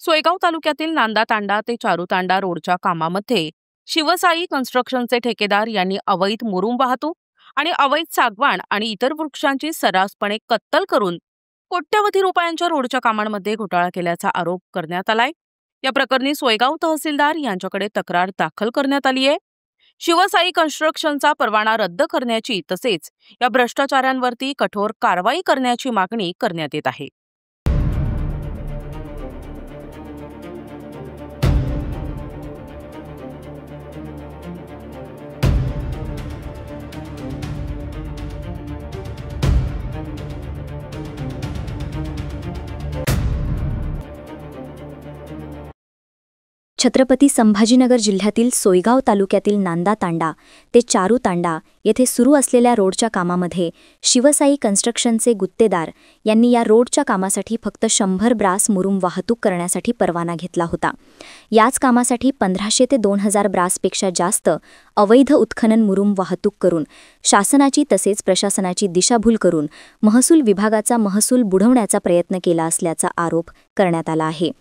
सोयगाव तालुक्यातील नांदा तांडा ते चारू तांडा रोडच्या कामामध्ये शिवसाई कन्स्ट्रक्शनचे ठेकेदार यांनी अवैध मुरुम वाहतूक आणि अवैध सागवान आणि इतर वृक्षांची सर्रासपणे कत्तल करून कोट्यवधी रुपयांच्या रोडच्या कामांमध्ये घोटाळा केल्याचा आरोप करण्यात आलाय। या प्रकरणी सोयगाव तहसीलदार यांच्याकडे तक्रार दाखल करण्यात आली आहे। शिवसाई कन्स्ट्रक्शनचा परवाना रद्द करण्याची तसेच या भ्रष्टाचारांवरती कठोर कारवाई करण्याची मागणी करण्यात येत आहे। छत्रपती संभाजीनगर जिल्ह्यातील सोयगाव तालुक्यातील नांदा तांडा ते चारू तांडा येथे सुरू असलेल्या रोडच्या कामामध्ये शिवसाई कन्स्ट्रक्शनचे गुत्तेदार यांनी या रोडच्या कामासाठी फक्त 100 ब्रास मुरुम वाहतूक करण्यासाठी परवाना घेतला होता। याच कामासाठी 1500 ते 2000 ब्रासपेक्षा जास्त अवैध उत्खनन मुरुम वाहतूक करून शासनाची तसेच प्रशासनाची दिशाभूल करून महसूल विभागाचा महसूल बुडवण्याचा प्रयत्न केला असल्याचा आरोप करण्यात आला आहे।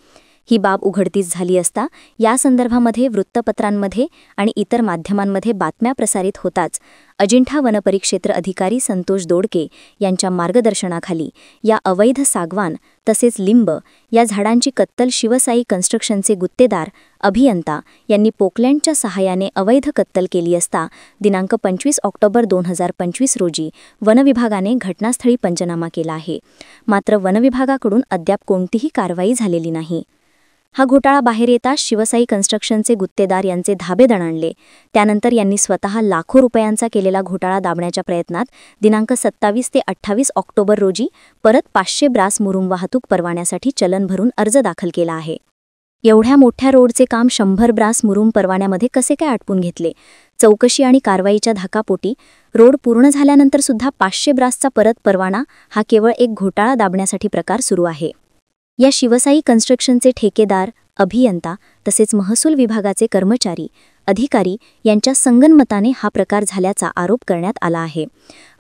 ही बाब उघडकीस झाली असता या संदर्भामध्ये वृत्तपत्रांमध्ये आणि इतर माध्यमांमध्ये बातम्या प्रसारित होताच अजिंठा वनपरिक्षेत्र अधिकारी संतोष दोडके यांच्या मार्गदर्शनाखाली या अवैध सागवान तसेच लिंब या झाडांची कत्तल शिवसाई कन्स्ट्रक्शनचे गुत्तेदार अभियंता यांनी पोकलँडच्या सहाय्याने अवैध कत्तल केली असता दिनांक 25 ऑक्टोबर 2025 रोजी वनविभागाने घटनास्थळी पंचनामा केला आहे। मात्र वनविभागाकडून अद्याप कोणतीही कारवाई झालेली नाही। हा घोटाळा बाहेर येताच शिवसाई कन्स्ट्रक्शनचे गुत्तेदार यांचे धाबे दणाणले। त्यानंतर यांनी स्वतः लाखो रुपयांचा केलेला घोटाळा दाबण्याच्या प्रयत्नात दिनांक 27 ते 28 ऑक्टोबर रोजी परत 500 ब्रास मुरुम वाहतूक परवान्यासाठी चलन भरून अर्ज दाखल केला आहे। एवढ्या मोठ्या रोडचे काम 100 ब्रास मुरुम परवान्यामध्ये कसे काय आटपून घेतले? चौकशी आणि कारवाईच्या धाकापोटी रोड पूर्ण झाल्यानंतर सुद्धा 500 ब्रासचा परत परवाना हा केवळ एक घोटाळा दाबण्यासाठी प्रकार सुरू आहे। या शिवसाई कन्स्ट्रक्शनचे ठेकेदार अभियंता तसेच महसूल विभागाचे कर्मचारी अधिकारी यांच्या संगनमताने हा प्रकार झाल्याचा आरोप करण्यात आला आहे।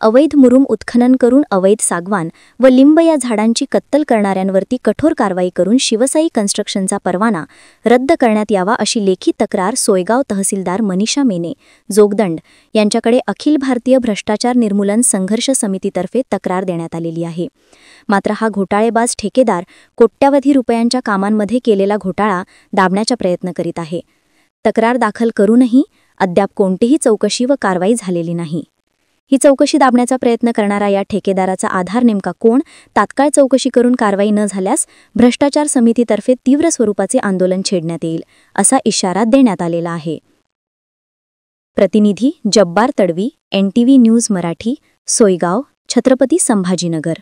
अवैध मुरुम उत्खनन करून अवैध सागवान व लिंब या झाडांची कत्तल करणाऱ्यांवरती कठोर कारवाई करून शिवसाई कन्स्ट्रक्शनचा परवाना रद्द करण्यात यावा अशी लेखी तक्रार सोयगाव तहसीलदार मनीषा मेने जोगदंड यांच्याकडे अखिल भारतीय भ्रष्टाचार निर्मूलन संघर्ष समितीतर्फे तक्रार देण्यात आलेली आहे। मात्र हा घोटाळेबाज ठेकेदार कोट्यवधी रुपयांच्या कामांमध्ये केलेला घोटाळा दाबण्याचा प्रयत्न करीत आहे। तक्रार दाखल करूनही अद्याप कोणतीही चौकशी व कारवाई झालेली नाही। ही चौकशी दाबण्याचा प्रयत्न करणारा या ठेकेदाराचा आधार नेमका कोण? तात्काळ चौकशी करून कारवाई न झाल्यास भ्रष्टाचार समितीतर्फे तीव्र स्वरूपाचे आंदोलन छेडण्यात येईल असा इशारा देण्यात आलेला आहे। प्रतिनिधी जब्बार तडवी, NTV न्यूज मराठी, सोयगाव, छत्रपती संभाजीनगर।